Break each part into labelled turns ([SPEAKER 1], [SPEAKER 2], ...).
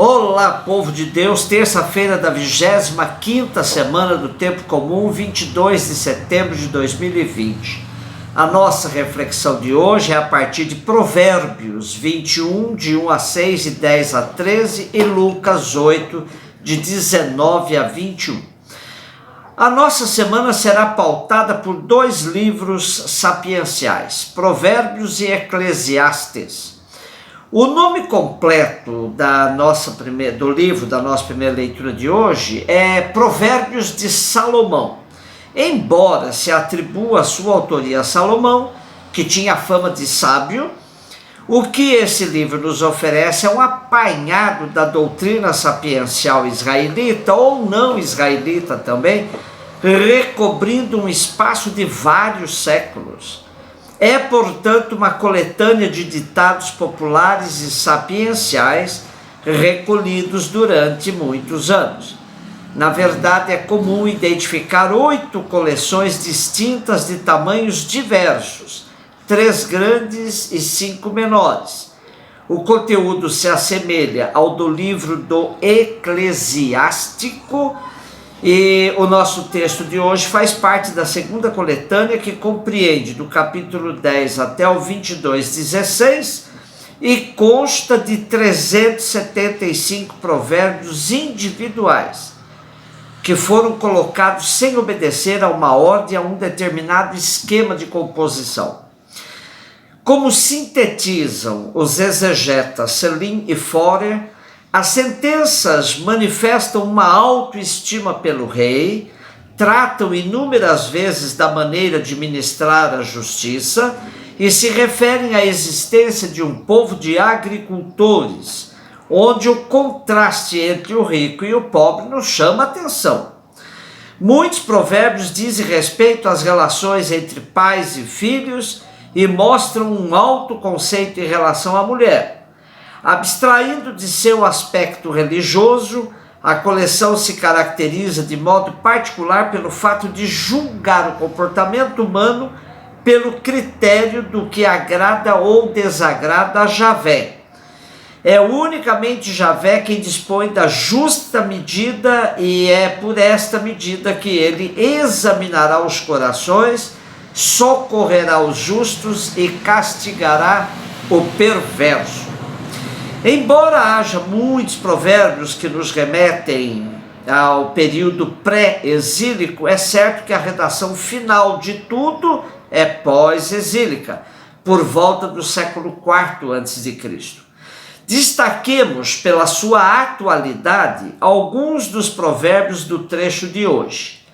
[SPEAKER 1] Olá, povo de Deus, terça-feira da 25ª semana do Tempo Comum, 22 de setembro de 2020. A nossa reflexão de hoje é a partir de Provérbios 21, de 1 a 6 e 10 a 13 e Lucas 8, de 19 a 21. A nossa semana será pautada por dois livros sapienciais, Provérbios e Eclesiastes. O nome completo do livro da nossa primeira leitura de hoje é Provérbios de Salomão. Embora se atribua a sua autoria a Salomão, que tinha fama de sábio, o que esse livro nos oferece é um apanhado da doutrina sapiencial israelita, ou não israelita também, recobrindo um espaço de vários séculos. É, portanto, uma coletânea de ditados populares e sapienciais recolhidos durante muitos anos. Na verdade, é comum identificar 8 coleções distintas de tamanhos diversos, 3 grandes e 5 menores. O conteúdo se assemelha ao do livro do Eclesiástico, e o nosso texto de hoje faz parte da segunda coletânea, que compreende do capítulo 10 até o 22:16 e consta de 375 provérbios individuais, que foram colocados sem obedecer a uma ordem, a um determinado esquema de composição. Como sintetizam os exegetas Selim e Forer, as sentenças manifestam uma autoestima pelo rei, tratam inúmeras vezes da maneira de ministrar a justiça e se referem à existência de um povo de agricultores, onde o contraste entre o rico e o pobre nos chama a atenção. Muitos provérbios dizem respeito às relações entre pais e filhos e mostram um alto conceito em relação à mulher. Abstraindo de seu aspecto religioso, a coleção se caracteriza de modo particular pelo fato de julgar o comportamento humano pelo critério do que agrada ou desagrada a Javé. É unicamente Javé quem dispõe da justa medida, e é por esta medida que ele examinará os corações, socorrerá os justos e castigará o perverso. Embora haja muitos provérbios que nos remetem ao período pré-exílico, é certo que a redação final de tudo é pós-exílica, por volta do século IV a.C. Destaquemos pela sua atualidade alguns dos provérbios do trecho de hoje.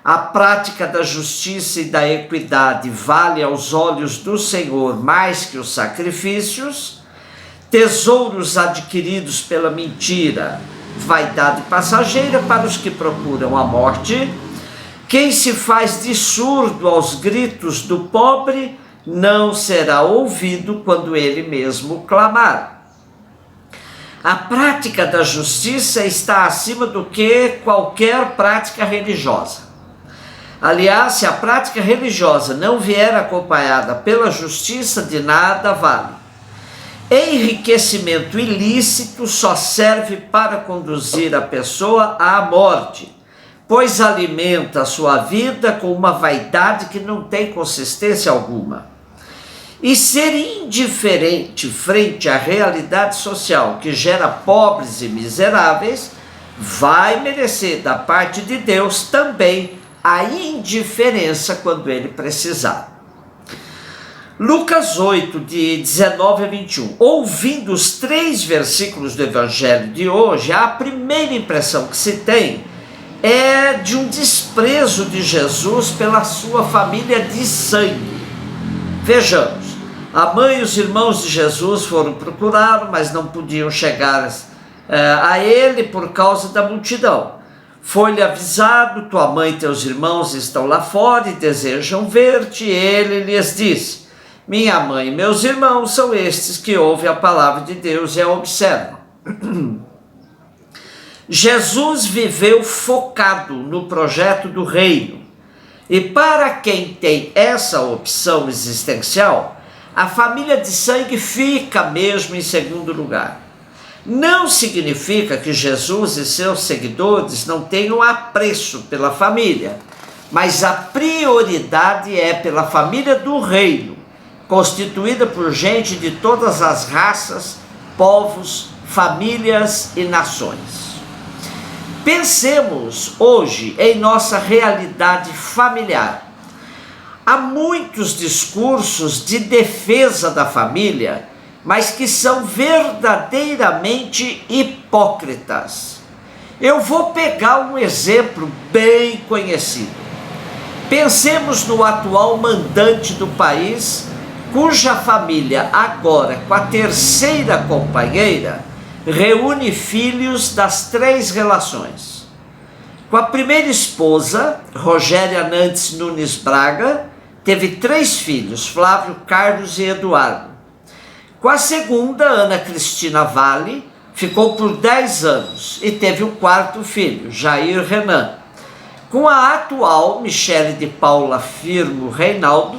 [SPEAKER 1] A prática da justiça e da equidade vale aos olhos do Senhor mais que os sacrifícios. Tesouros adquiridos pela mentira, vaidade passageira para os que procuram a morte. Quem se faz de surdo aos gritos do pobre não será ouvido quando ele mesmo clamar. A prática da justiça está acima do que qualquer prática religiosa. Aliás, se a prática religiosa não vier acompanhada pela justiça, de nada vale. Enriquecimento ilícito só serve para conduzir a pessoa à morte, pois alimenta a sua vida com uma vaidade que não tem consistência alguma. E ser indiferente frente à realidade social que gera pobres e miseráveis vai merecer da parte de Deus também a indiferença quando ele precisar. Lucas 8, de 19 a 21. Ouvindo os 3 versículos do Evangelho de hoje, a primeira impressão que se tem é de um desprezo de Jesus pela sua família de sangue. Vejamos, a mãe e os irmãos de Jesus foram procurá-lo, mas não podiam chegar a ele por causa da multidão. Foi-lhe avisado: tua mãe e teus irmãos estão lá fora e desejam ver-te. Ele lhes disse: minha mãe e meus irmãos são estes que ouvem a palavra de Deus e a observam. Jesus viveu focado no projeto do reino. E para quem tem essa opção existencial, a família de sangue fica mesmo em segundo lugar. Não significa que Jesus e seus seguidores não tenham apreço pela família, mas a prioridade é pela família do reino, constituída por gente de todas as raças, povos, famílias e nações. Pensemos hoje em nossa realidade familiar. Há muitos discursos de defesa da família, mas que são verdadeiramente hipócritas. Eu vou pegar um exemplo bem conhecido. Pensemos no atual mandante do país, cuja família, agora com a terceira companheira, reúne filhos das 3 relações. Com a primeira esposa, Rogéria Nantes Nunes Braga, teve 3 filhos, Flávio, Carlos e Eduardo. Com a segunda, Ana Cristina Vale, ficou por 10 anos e teve o 4º filho, Jair Renan. Com a atual, Michele de Paula Firmo Reinaldo,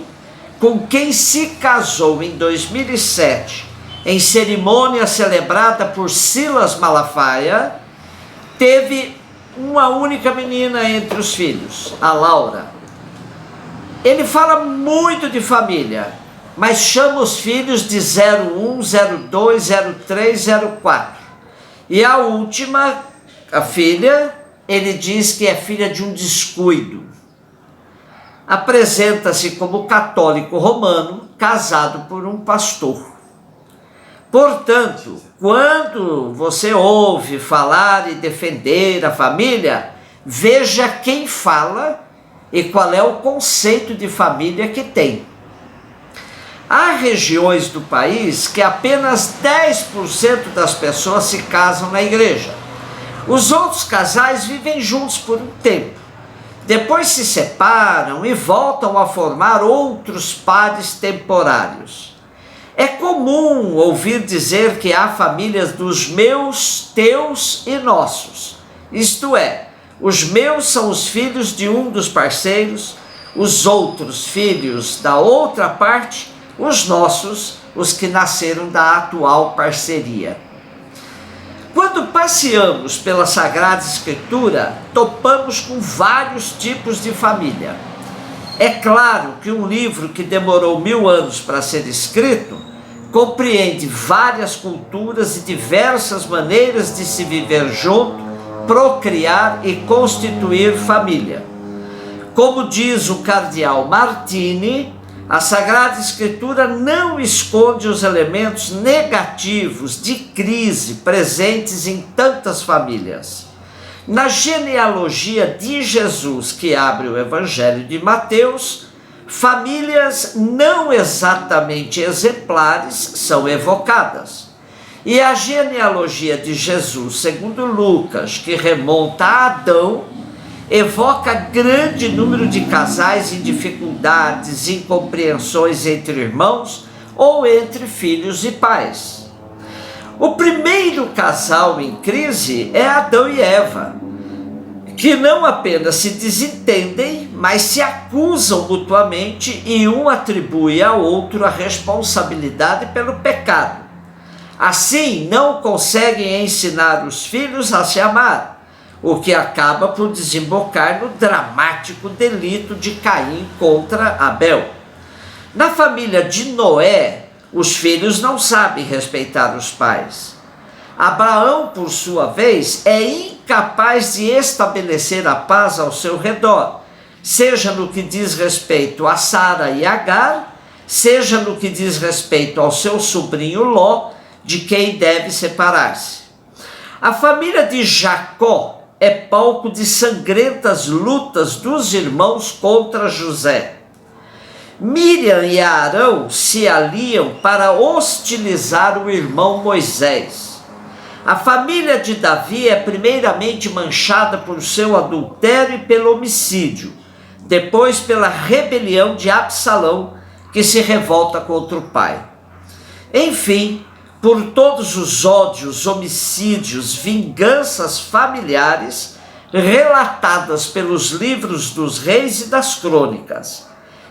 [SPEAKER 1] com quem se casou em 2007, em cerimônia celebrada por Silas Malafaia, teve uma única menina entre os filhos, a Laura. Ele fala muito de família, mas chama os filhos de 01, 02, 03, 04. E a última, a filha, ele diz que é filha de um descuido. Apresenta-se como católico romano, casado por um pastor. Portanto, quando você ouve falar e defender a família, veja quem fala e qual é o conceito de família que tem. Há regiões do país que apenas 10% das pessoas se casam na igreja. Os outros casais vivem juntos por um tempo. Depois se separam e voltam a formar outros pares temporários. É comum ouvir dizer que há famílias dos meus, teus e nossos. Isto é, os meus são os filhos de um dos parceiros, os outros filhos da outra parte, os nossos, os que nasceram da atual parceria. Quando passeamos pela Sagrada Escritura, topamos com vários tipos de família. É claro que um livro que demorou 1000 anos para ser escrito compreende várias culturas e diversas maneiras de se viver junto, procriar e constituir família. Como diz o cardeal Martini, a Sagrada Escritura não esconde os elementos negativos de crise presentes em tantas famílias. Na genealogia de Jesus, que abre o Evangelho de Mateus, famílias não exatamente exemplares são evocadas. E a genealogia de Jesus, segundo Lucas, que remonta a Adão, evoca grande número de casais em dificuldades, incompreensões entre irmãos ou entre filhos e pais. O primeiro casal em crise é Adão e Eva, que não apenas se desentendem, mas se acusam mutuamente e um atribui ao outro a responsabilidade pelo pecado. Assim, não conseguem ensinar os filhos a se amar, o que acaba por desembocar no dramático delito de Caim contra Abel. Na família de Noé, os filhos não sabem respeitar os pais. Abraão, por sua vez, é incapaz de estabelecer a paz ao seu redor, seja no que diz respeito a Sara e Agar, seja no que diz respeito ao seu sobrinho Ló, de quem deve separar-se. A família de Jacó é palco de sangrentas lutas dos irmãos contra José. Miriam e Arão se aliam para hostilizar o irmão Moisés. A família de Davi é primeiramente manchada por seu adultério e pelo homicídio, depois pela rebelião de Absalão, que se revolta contra o pai. Enfim, por todos os ódios, homicídios, vinganças familiares relatadas pelos livros dos reis e das crônicas.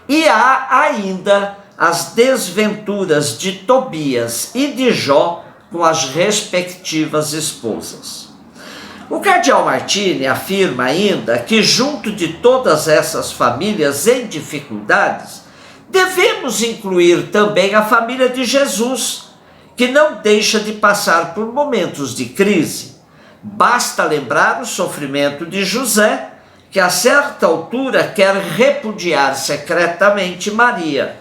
[SPEAKER 1] E há ainda as desventuras de Tobias e de Jó, com as respectivas esposas. O cardeal Martini afirma ainda que, junto de todas essas famílias em dificuldades, devemos incluir também a família de Jesus, que não deixa de passar por momentos de crise. Basta lembrar o sofrimento de José, que a certa altura quer repudiar secretamente Maria,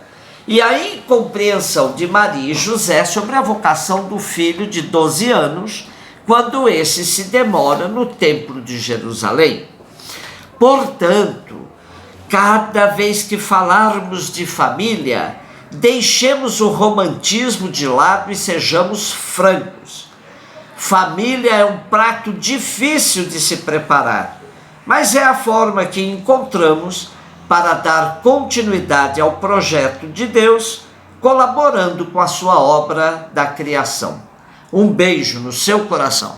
[SPEAKER 1] e a incompreensão de Maria e José sobre a vocação do filho de 12 anos, quando esse se demora no Templo de Jerusalém. Portanto, cada vez que falarmos de família, deixemos o romantismo de lado e sejamos francos. Família é um prato difícil de se preparar, mas é a forma que encontramos para dar continuidade ao projeto de Deus, colaborando com a sua obra da criação. Um beijo no seu coração.